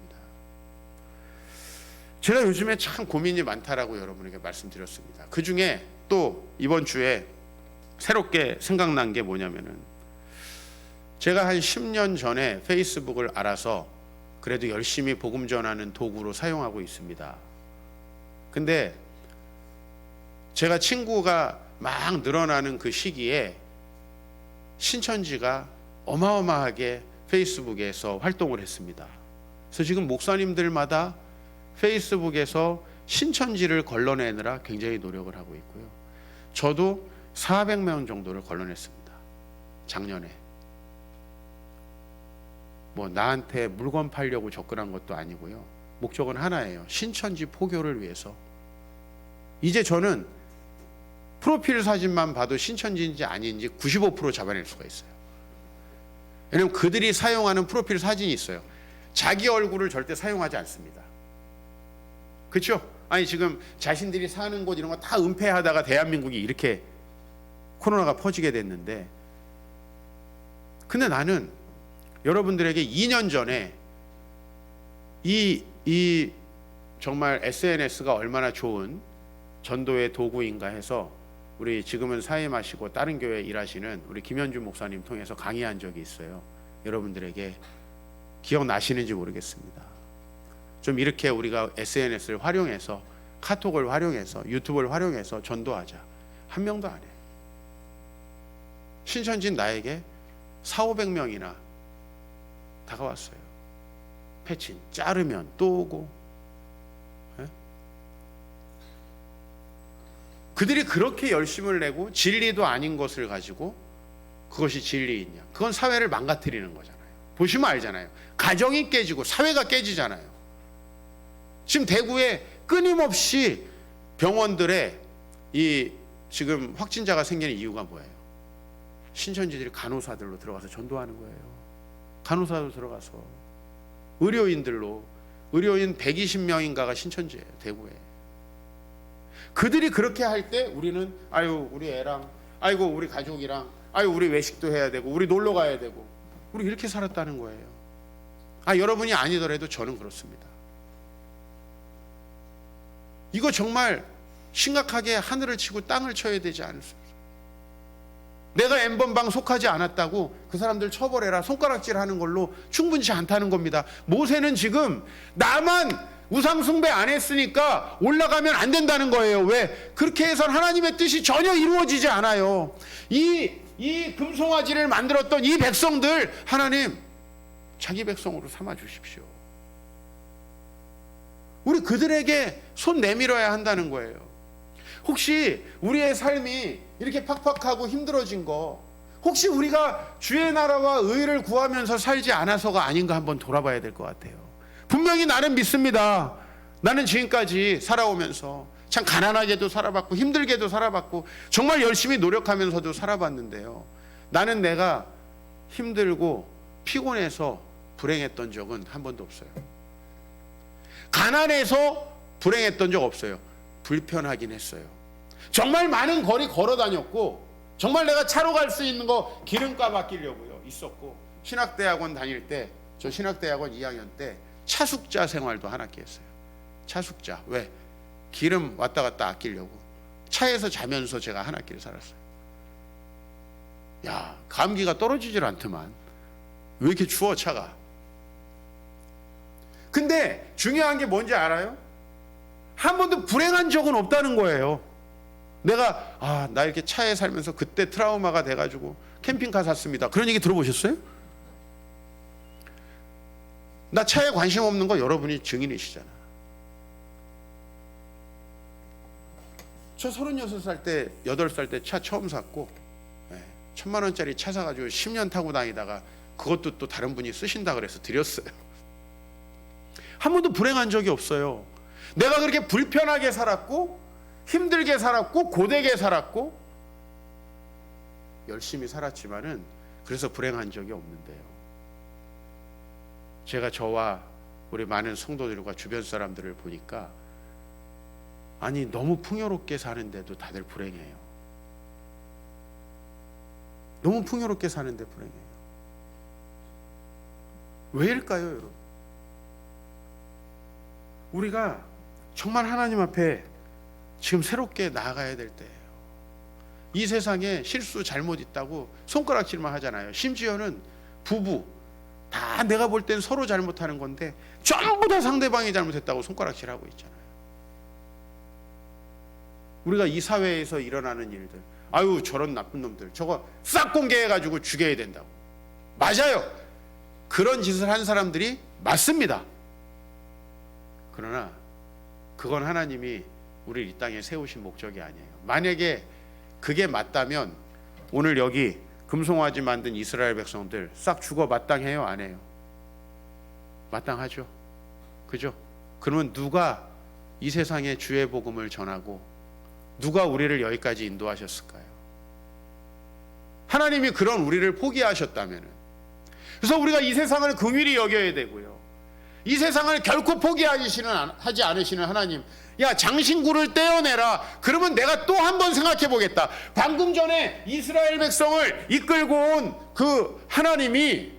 제가 요즘에 참 고민이 많다라고 여러분에게 말씀드렸습니다. 그 중에 또 이번 주에 새롭게 생각난 게 뭐냐면은, 제가 한 10년 전에 페이스북을 알아서 그래도 열심히 복음 전하는 도구로 사용하고 있습니다. 근데 제가 친구가 막 늘어나는 그 시기에 신천지가 어마어마하게 페이스북에서 활동을 했습니다. 그래서 지금 목사님들마다 페이스북에서 신천지를 걸러내느라 굉장히 노력을 하고 있고요. 저도 400명 정도를 걸러냈습니다. 작년에. 뭐 나한테 물건 팔려고 접근한 것도 아니고요. 목적은 하나예요. 신천지 포교를 위해서. 이제 저는 프로필 사진만 봐도 신천지인지 아닌지 95% 잡아낼 수가 있어요. 왜냐하면 그들이 사용하는 프로필 사진이 있어요. 자기 얼굴을 절대 사용하지 않습니다. 그렇죠? 아니 지금 자신들이 사는 곳 이런 거 다 은폐하다가 대한민국이 이렇게 코로나가 퍼지게 됐는데, 근데 나는 여러분들에게 2년 전에 이 정말 SNS가 얼마나 좋은 전도의 도구인가 해서 우리 지금은 사임하시고 다른 교회에 일하시는 우리 김현준 목사님 통해서 강의한 적이 있어요. 여러분들에게 기억나시는지 모르겠습니다. 좀 이렇게 우리가 SNS를 활용해서, 카톡을 활용해서, 유튜브를 활용해서 전도하자. 한 명도 안 해. 신천진 나에게 400~500명이나 다가왔어요. 패친 자르면 또 오고. 예? 그들이 그렇게 열심을 내고 진리도 아닌 것을 가지고 그것이 진리이냐, 그건 사회를 망가뜨리는 거잖아요. 보시면 알잖아요. 가정이 깨지고 사회가 깨지잖아요. 지금 대구에 끊임없이 병원들에 이 지금 확진자가 생기는 이유가 뭐예요? 신천지들이 간호사들로 들어가서 전도하는 거예요. 간호사로 들어가서 의료인들로, 의료인 120명인가가 신천지예요, 대구에. 그들이 그렇게 할 때 우리는 아유 우리 애랑, 아이고 우리 가족이랑, 아유 우리 외식도 해야 되고, 우리 놀러 가야 되고, 우리 이렇게 살았다는 거예요. 여러분이 아니더라도 저는 그렇습니다. 이거 정말 심각하게 하늘을 치고 땅을 쳐야 되지 않습니까? 내가 N번방 속하지 않았다고 그 사람들 처벌해라, 손가락질하는 걸로 충분치 않다는 겁니다. 모세는 지금 나만 우상숭배 안 했으니까 올라가면 안 된다는 거예요. 왜? 그렇게 해서는 하나님의 뜻이 전혀 이루어지지 않아요. 이 금송아지를 만들었던 이 백성들 하나님 자기 백성으로 삼아 주십시오. 우리 그들에게 손 내밀어야 한다는 거예요. 혹시 우리의 삶이 이렇게 팍팍하고 힘들어진 거, 혹시 우리가 주의 나라와 의를 구하면서 살지 않아서가 아닌가 한번 돌아봐야 될 것 같아요. 분명히 나는 믿습니다. 나는 지금까지 살아오면서 참 가난하게도 살아봤고 힘들게도 살아봤고 정말 열심히 노력하면서도 살아봤는데요, 나는 내가 힘들고 피곤해서 불행했던 적은 한 번도 없어요. 가난해서 불행했던 적 없어요. 불편하긴 했어요. 정말 많은 거리 걸어 다녔고, 정말 내가 차로 갈 수 있는 거 기름값 아끼려고요 있었고, 신학대학원 다닐 때, 저 신학대학원 2학년 때 차숙자 생활도 한 학기 했어요. 차숙자. 왜? 기름 왔다 갔다 아끼려고 차에서 자면서 제가 한 학기를 살았어요. 야, 감기가 떨어지질 않더만. 왜 이렇게 추워 차가? 근데 중요한 게 뭔지 알아요? 한 번도 불행한 적은 없다는 거예요. 내가 나 이렇게 차에 살면서 그때 트라우마가 돼가지고 캠핑카 샀습니다, 그런 얘기 들어보셨어요? 나 차에 관심 없는 거 여러분이 증인이시잖아. 저 36살 때, 8살 때 차 처음 샀고, 1,000만 원짜리 차 사가지고 10년 타고 다니다가 그것도 또 다른 분이 쓰신다 그래서 드렸어요. 한 번도 불행한 적이 없어요. 내가 그렇게 불편하게 살았고, 힘들게 살았고, 고되게 살았고, 열심히 살았지만은 그래서 불행한 적이 없는데요, 제가 저와 우리 많은 성도들과 주변 사람들을 보니까 너무 풍요롭게 사는데도 다들 불행해요. 너무 풍요롭게 사는데 불행해요. 왜일까요, 여러분? 우리가 정말 하나님 앞에 지금 새롭게 나아가야 될 때예요. 이 세상에 실수 잘못 있다고 손가락질만 하잖아요. 심지어는 부부 다 내가 볼 땐 서로 잘못하는 건데 전부 다 상대방이 잘못했다고 손가락질하고 있잖아요. 우리가 이 사회에서 일어나는 일들, 아유 저런 나쁜 놈들 저거 싹 공개해가지고 죽여야 된다고. 맞아요. 그런 짓을 한 사람들이 맞습니다. 그러나 그건 하나님이 우리를 이 땅에 세우신 목적이 아니에요. 만약에 그게 맞다면 오늘 여기 금송아지 만든 이스라엘 백성들 싹 죽어 마땅해요, 안 해요? 마땅하죠. 그죠? 그러면 누가 이 세상에 주의 복음을 전하고 누가 우리를 여기까지 인도하셨을까요? 하나님이 그런 우리를 포기하셨다면, 그래서 우리가 이 세상을 긍휼히 여겨야 되고요, 이 세상을 결코 포기하지 않으시는 하나님, 야 장신구를 떼어내라. 그러면 내가 또 한 번 생각해 보겠다. 방금 전에 이스라엘 백성을 이끌고 온 그 하나님이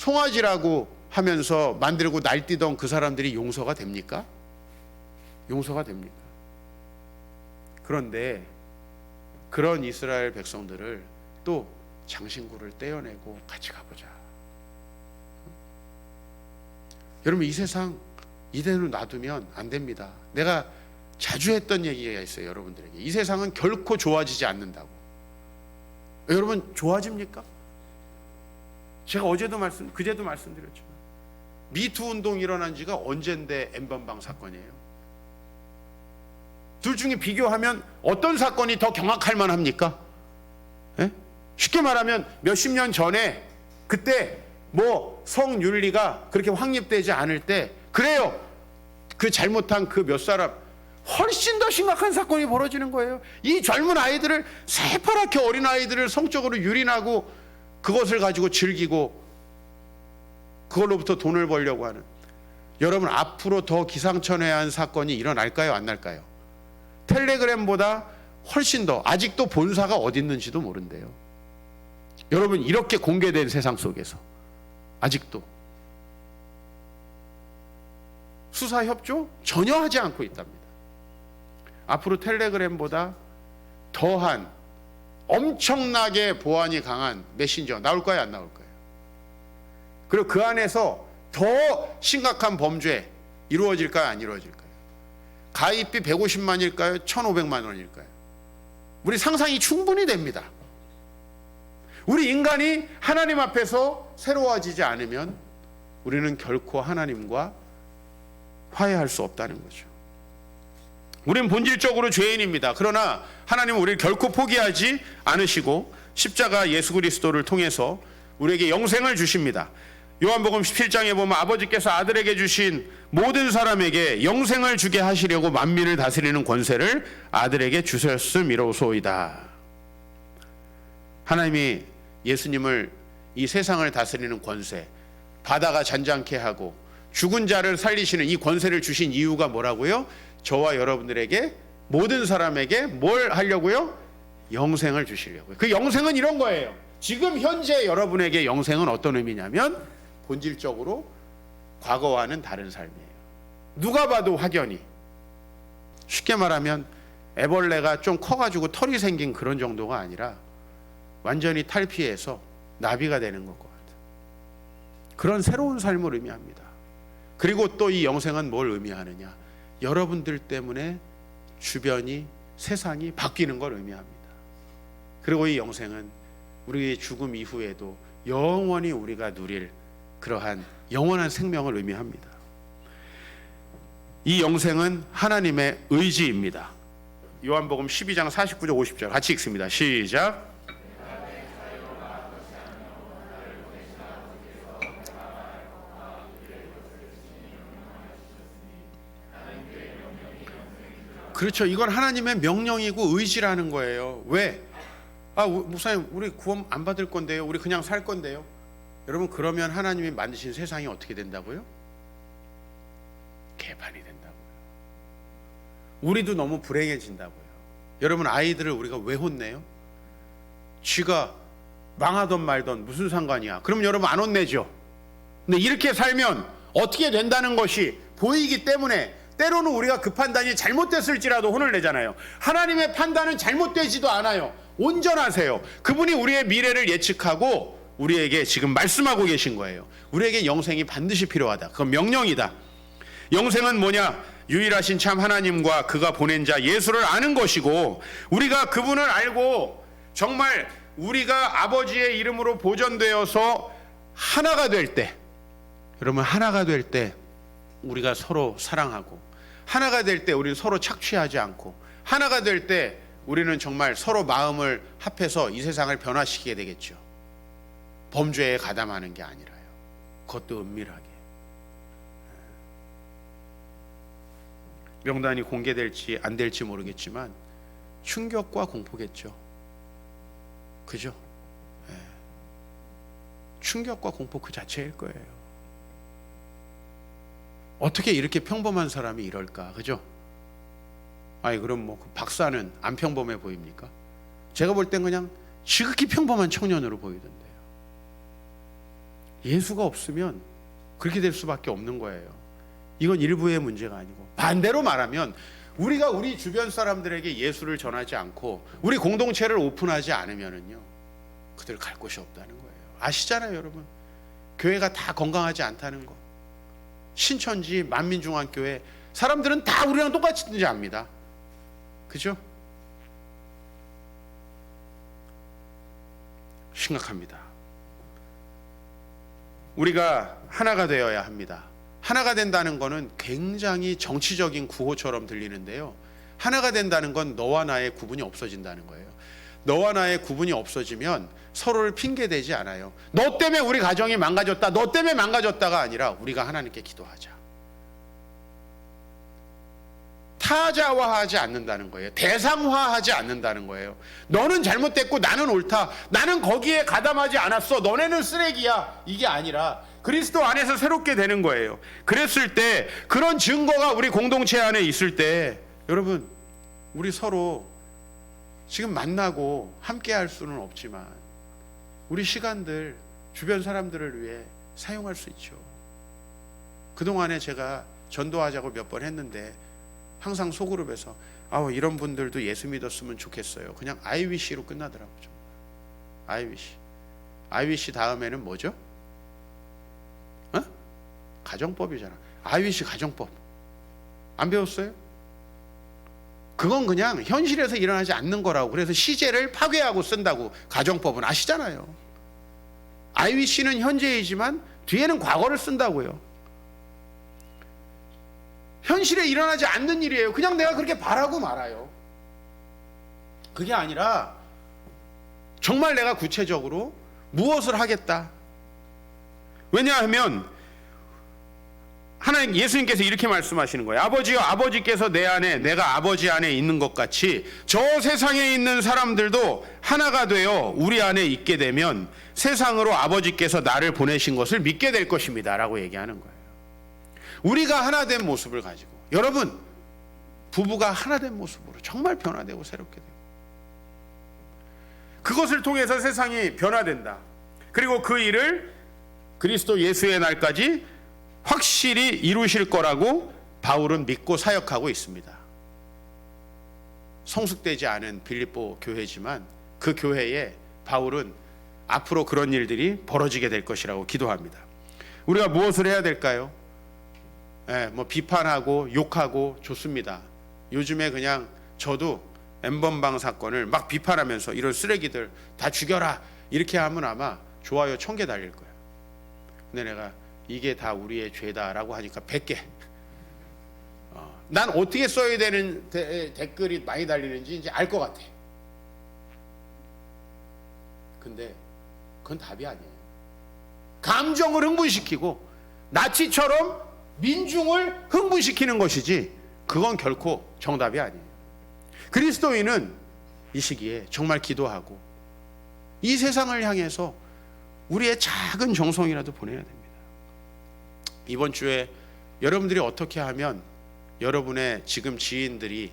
송아지라고 하면서 만들고 날뛰던 그 사람들이 용서가 됩니까? 용서가 됩니까? 그런데 그런 이스라엘 백성들을 또 장신구를 떼어내고 같이 가보자. 여러분, 이 세상 이대로 놔두면 안 됩니다. 내가 자주 했던 얘기가 있어요, 여러분들에게. 이 세상은 결코 좋아지지 않는다고. 여러분, 좋아집니까? 제가 그제도 말씀드렸지만 미투 운동이 일어난 지가 언젠데 N번방 사건이에요. 둘 중에 비교하면 어떤 사건이 더 경악할 만합니까? 예? 쉽게 말하면 몇십 년 전에 그때 뭐 성윤리가 그렇게 확립되지 않을 때, 그래요, 그 잘못한 그 몇 사람, 훨씬 더 심각한 사건이 벌어지는 거예요. 이 젊은 아이들을, 새파랗게 어린 아이들을 성적으로 유린하고 그것을 가지고 즐기고 그걸로부터 돈을 벌려고 하는. 여러분, 앞으로 더 기상천외한 사건이 일어날까요, 안 날까요? 텔레그램보다 훨씬 더, 아직도 본사가 어디 있는지도 모른대요. 여러분, 이렇게 공개된 세상 속에서 아직도 수사 협조 전혀 하지 않고 있답니다. 앞으로 텔레그램보다 더한 엄청나게 보안이 강한 메신저 나올까요, 안 나올까요? 그리고 그 안에서 더 심각한 범죄 이루어질까요, 안 이루어질까요? 가입비 150만일까요, 1,500만 원일까요? 우리 상상이 충분히 됩니다. 우리 인간이 하나님 앞에서 새로워지지 않으면 우리는 결코 하나님과 화해할 수 없다는 거죠. 우리는 본질적으로 죄인입니다. 그러나 하나님은 우리를 결코 포기하지 않으시고 십자가 예수 그리스도를 통해서 우리에게 영생을 주십니다. 요한복음 17장에 보면 아버지께서 아들에게 주신 모든 사람에게 영생을 주게 하시려고 만민을 다스리는 권세를 아들에게 주셨음이로소이다. 하나님이 예수님을 이 세상을 다스리는 권세, 바다가 잔잔케 하고 죽은 자를 살리시는 이 권세를 주신 이유가 뭐라고요? 저와 여러분들에게, 모든 사람에게 뭘 하려고요? 영생을 주시려고요. 그 영생은 이런 거예요. 지금 현재 여러분에게 영생은 어떤 의미냐면 본질적으로 과거와는 다른 삶이에요. 누가 봐도 확연히, 쉽게 말하면 애벌레가 좀 커가지고 털이 생긴 그런 정도가 아니라 완전히 탈피해서 나비가 되는 것 같아요. 그런 새로운 삶을 의미합니다. 그리고 또 이 영생은 뭘 의미하느냐? 여러분들 때문에 주변이, 세상이 바뀌는 걸 의미합니다. 그리고 이 영생은 우리의 죽음 이후에도 영원히 우리가 누릴 그러한 영원한 생명을 의미합니다. 이 영생은 하나님의 의지입니다. 요한복음 12장 49절 50절 같이 읽습니다. 시작. 그렇죠. 이건 하나님의 명령이고 의지라는 거예요. 왜? 목사님, 우리 구원 안 받을 건데요. 우리 그냥 살 건데요. 여러분, 그러면 하나님이 만드신 세상이 어떻게 된다고요? 개판이 된다고요. 우리도 너무 불행해진다고요. 여러분, 아이들을 우리가 왜 혼내요? 쥐가 망하던 말던 무슨 상관이야. 그럼 여러분 안 혼내죠. 근데 이렇게 살면 어떻게 된다는 것이 보이기 때문에 때로는 우리가 그 판단이 잘못됐을지라도 혼을 내잖아요. 하나님의 판단은 잘못되지도 않아요. 온전하세요. 그분이 우리의 미래를 예측하고 우리에게 지금 말씀하고 계신 거예요. 우리에게 영생이 반드시 필요하다. 그건 명령이다. 영생은 뭐냐? 유일하신 참 하나님과 그가 보낸 자 예수를 아는 것이고, 우리가 그분을 알고 정말 우리가 아버지의 이름으로 보존되어서 하나가 될 때, 여러분, 하나가 될 때 우리가 서로 사랑하고, 하나가 될 때 우리는 서로 착취하지 않고, 하나가 될 때 우리는 정말 서로 마음을 합해서 이 세상을 변화시키게 되겠죠. 범죄에 가담하는 게 아니라요. 그것도 은밀하게. 명단이 공개될지 안 될지 모르겠지만 충격과 공포겠죠. 그죠? 충격과 공포 그 자체일 거예요. 어떻게 이렇게 평범한 사람이 이럴까? 그죠? 그럼 뭐 박사는 안 평범해 보입니까? 제가 볼 땐 그냥 지극히 평범한 청년으로 보이던데요. 예수가 없으면 그렇게 될 수밖에 없는 거예요. 이건 일부의 문제가 아니고, 반대로 말하면 우리가 우리 주변 사람들에게 예수를 전하지 않고 우리 공동체를 오픈하지 않으면은요, 그들 갈 곳이 없다는 거예요. 아시잖아요, 여러분. 교회가 다 건강하지 않다는 거. 신천지, 만민중앙교회 사람들은 다 우리랑 똑같이 압니다. 그죠? 심각합니다. 우리가 하나가 되어야 합니다. 하나가 된다는 것은 굉장히 정치적인 구호처럼 들리는데요, 하나가 된다는 건 너와 나의 구분이 없어진다는 거예요. 너와 나의 구분이 없어지면 서로를 핑계대지 않아요. 너 때문에 우리 가정이 망가졌다, 너 때문에 망가졌다가 아니라 우리가 하나님께 기도하자. 타자화하지 않는다는 거예요. 대상화하지 않는다는 거예요. 너는 잘못됐고 나는 옳다, 나는 거기에 가담하지 않았어, 너네는 쓰레기야, 이게 아니라 그리스도 안에서 새롭게 되는 거예요. 그랬을 때, 그런 증거가 우리 공동체 안에 있을 때, 여러분, 우리 서로 지금 만나고 함께 할 수는 없지만 우리 시간들 주변 사람들을 위해 사용할 수 있죠. 그동안에 제가 전도하자고 몇 번 했는데 항상 소그룹에서 이런 분들도 예수 믿었으면 좋겠어요, 그냥 IWC로 끝나더라고요. IWC. IWC 다음에는 뭐죠? 가정법이잖아. IWC 가정법 안 배웠어요? 그건 그냥 현실에서 일어나지 않는 거라고. 그래서 시제를 파괴하고 쓴다고. 가정법은 아시잖아요. IWC는 현재이지만 뒤에는 과거를 쓴다고요. 현실에 일어나지 않는 일이에요. 그냥 내가 그렇게 바라고 말아요. 그게 아니라 정말 내가 구체적으로 무엇을 하겠다. 왜냐하면 하나님, 예수님께서 이렇게 말씀하시는 거예요. 아버지여, 아버지께서 내 안에, 내가 아버지 안에 있는 것 같이 저 세상에 있는 사람들도 하나가 되어 우리 안에 있게 되면 세상으로 아버지께서 나를 보내신 것을 믿게 될 것입니다 라고 얘기하는 거예요. 우리가 하나 된 모습을 가지고, 여러분, 부부가 하나 된 모습으로 정말 변화되고 새롭게 되고, 그것을 통해서 세상이 변화된다. 그리고 그 일을 그리스도 예수의 날까지 확실히 이루실 거라고 바울은 믿고 사역하고 있습니다. 성숙되지 않은 빌립보 교회지만 그 교회에 바울은 앞으로 그런 일들이 벌어지게 될 것이라고 기도합니다. 우리가 무엇을 해야 될까요? 비판하고 욕하고 좋습니다. 요즘에 그냥 저도 N번방 사건을 막 비판하면서 이런 쓰레기들 다 죽여라 이렇게 하면 아마 좋아요 1000개 달릴 거예요. 근데 내가 이게 다 우리의 죄다라고 하니까 100개. 난 어떻게 써야 되는 댓글이 많이 달리는지 이제 알 것 같아. 근데 그건 답이 아니에요. 감정을 흥분시키고 나치처럼 민중을 흥분시키는 것이지 그건 결코 정답이 아니에요. 그리스도인은 이 시기에 정말 기도하고 이 세상을 향해서 우리의 작은 정성이라도 보내야 됩니다. 이번 주에 여러분들이 어떻게 하면 여러분의 지금 지인들이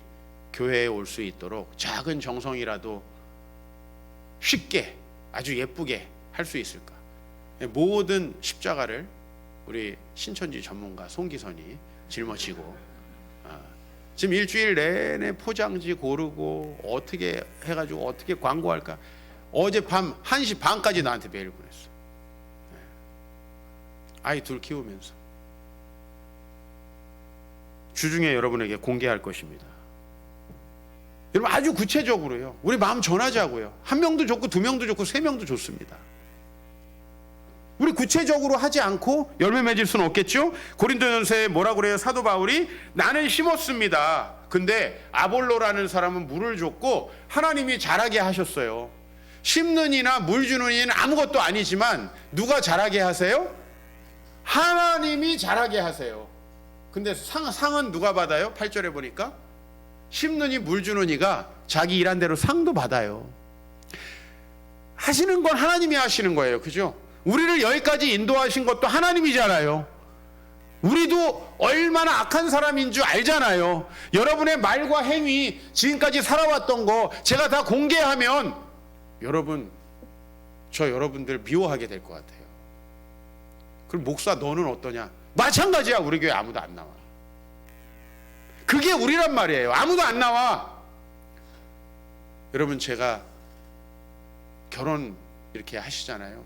교회에 올 수 있도록 작은 정성이라도 쉽게 아주 예쁘게 할 수 있을까? 모든 십자가를 우리 신천지 전문가 송기선이 짊어지고 지금 일주일 내내 포장지 고르고 어떻게 해가지고 어떻게 광고할까? 어젯밤 1시 반까지 나한테 메일 보냈어. 아이 둘 키우면서 주중에 여러분에게 공개할 것입니다. 여러분 아주 구체적으로요. 우리 마음 전하자고요. 1명도 좋고 2명도 좋고 3명도 좋습니다. 우리 구체적으로 하지 않고 열매 맺을 수는 없겠죠. 고린도전서에 뭐라고 그래요? 사도 바울이 나는 심었습니다. 근데 아볼로라는 사람은 물을 줬고 하나님이 자라게 하셨어요. 심는 이나 물 주는 이는 아무것도 아니지만 누가 자라게 하세요? 하나님이 자라게 하세요. 근데 상은 누가 받아요? 8절에 보니까 심는 이 물 주는 이가 자기 일한 대로 상도 받아요. 하시는 건 하나님이 하시는 거예요. 그죠? 우리를 여기까지 인도하신 것도 하나님이잖아요. 우리도 얼마나 악한 사람인 줄 알잖아요. 여러분의 말과 행위, 지금까지 살아왔던 거 제가 다 공개하면 여러분, 저 여러분들 미워하게 될 것 같아요. 그럼 목사 너는 어떠냐? 마찬가지야. 우리 교회 아무도 안 나와. 그게 우리란 말이에요. 아무도 안 나와. 여러분, 제가 결혼 이렇게 하시잖아요.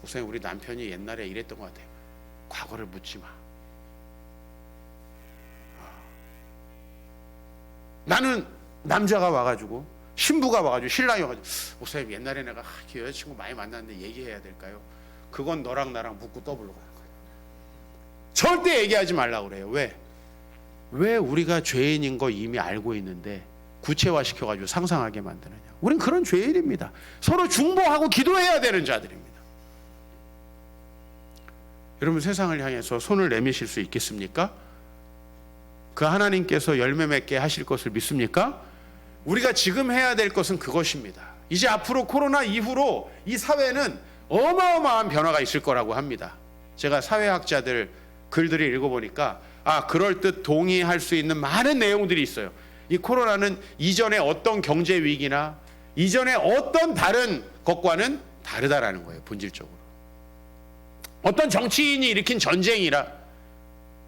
목사님, 우리 남편이 옛날에 이랬던 것 같아요. 과거를 묻지 마. 나는 남자가 와가지고, 신부가 와가지고, 신랑이 와가지고, 목사님 옛날에 내가 여자친구 많이 만났는데 얘기해야 될까요? 그건 너랑 나랑 묻고 더블로 가는 거예요. 절대 얘기하지 말라고 그래요. 왜 우리가 죄인인 거 이미 알고 있는데 구체화시켜가지고 상상하게 만드느냐. 우린 그런 죄인입니다. 서로 중보하고 기도해야 되는 자들입니다. 여러분, 세상을 향해서 손을 내미실 수 있겠습니까? 그 하나님께서 열매 맺게 하실 것을 믿습니까? 우리가 지금 해야 될 것은 그것입니다. 이제 앞으로 코로나 이후로 이 사회는 어마어마한 변화가 있을 거라고 합니다. 제가 사회학자들 글들을 읽어보니까 그럴듯 동의할 수 있는 많은 내용들이 있어요. 이 코로나는 이전에 어떤 경제 위기나 이전에 어떤 다른 것과는 다르다라는 거예요. 본질적으로. 어떤 정치인이 일으킨 전쟁이라,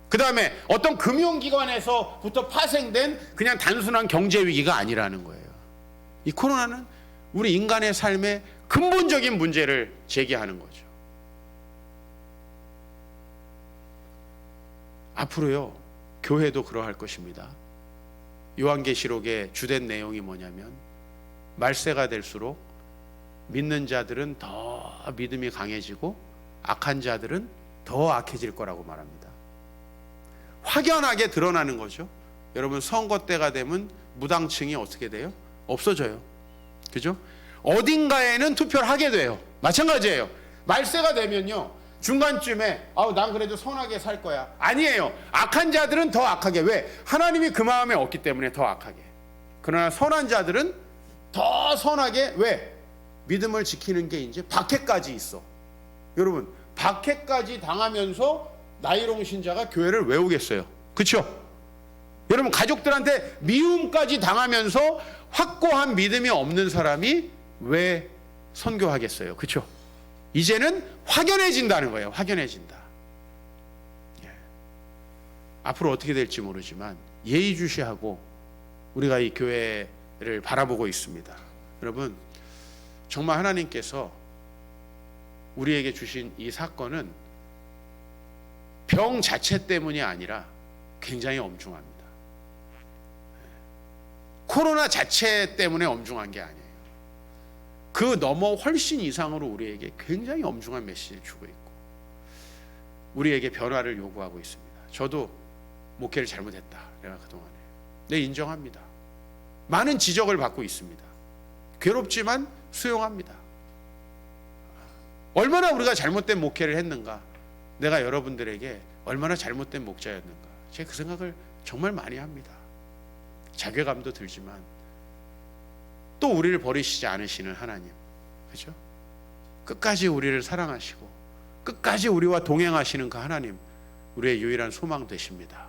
그 다음에 어떤 금융기관에서부터 파생된 그냥 단순한 경제 위기가 아니라는 거예요. 이 코로나는 우리 인간의 삶의 근본적인 문제를 제기하는 거죠. 앞으로요, 교회도 그러할 것입니다. 요한계시록의 주된 내용이 뭐냐면, 말세가 될수록 믿는 자들은 더 믿음이 강해지고 악한 자들은 더 악해질 거라고 말합니다. 확연하게 드러나는 거죠. 여러분, 선거 때가 되면 무당층이 어떻게 돼요? 없어져요. 그죠? 어딘가에는 투표를 하게 돼요. 마찬가지예요. 말세가 되면요, 중간쯤에 난 그래도 선하게 살 거야. 아니에요. 악한 자들은 더 악하게. 왜? 하나님이 그 마음에 없기 때문에 더 악하게. 그러나 선한 자들은 더 선하게. 왜? 믿음을 지키는 게 이제 박해까지 있어. 여러분, 박해까지 당하면서 나이롱 신자가 교회를 왜 오겠어요? 그렇죠? 여러분, 가족들한테 미움까지 당하면서 확고한 믿음이 없는 사람이 왜 선교하겠어요? 그렇죠? 이제는 확연해진다는 거예요. 확연해진다. 앞으로 어떻게 될지 모르지만 예의주시하고 우리가 이 교회를 바라보고 있습니다. 여러분, 정말 하나님께서 우리에게 주신 이 사건은 병 자체 때문이 아니라 굉장히 엄중합니다. 코로나 자체 때문에 엄중한 게 아니에요. 그 넘어 훨씬 이상으로 우리에게 굉장히 엄중한 메시지를 주고 있고 우리에게 변화를 요구하고 있습니다. 저도 목회를 잘못했다. 내가 그동안에. 네, 인정합니다. 많은 지적을 받고 있습니다. 괴롭지만 수용합니다. 얼마나 우리가 잘못된 목회를 했는가, 내가 여러분들에게 얼마나 잘못된 목자였는가, 제가 그 생각을 정말 많이 합니다. 자괴감도 들지만 또 우리를 버리시지 않으시는 하나님, 그죠? 끝까지 우리를 사랑하시고 끝까지 우리와 동행하시는 그 하나님, 우리의 유일한 소망 되십니다.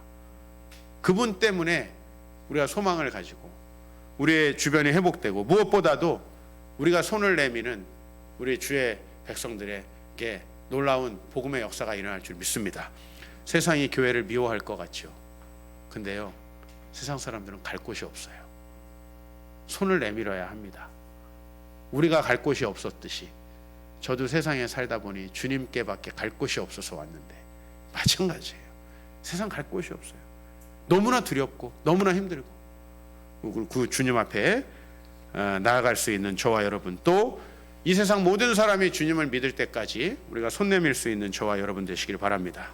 그분 때문에 우리가 소망을 가지고 우리의 주변이 회복되고, 무엇보다도 우리가 손을 내미는 우리 주의 백성들에게 놀라운 복음의 역사가 일어날 줄 믿습니다. 세상이 교회를 미워할 것 같죠. 근데요, 세상 사람들은 갈 곳이 없어요. 손을 내밀어야 합니다. 우리가 갈 곳이 없었듯이 저도 세상에 살다 보니 주님께밖에 갈 곳이 없어서 왔는데 마찬가지예요. 세상 갈 곳이 없어요. 너무나 두렵고 너무나 힘들고 그 주님 앞에 나아갈 수 있는 저와 여러분, 또 이 세상 모든 사람이 주님을 믿을 때까지 우리가 손 내밀 수 있는 저와 여러분 되시길 바랍니다.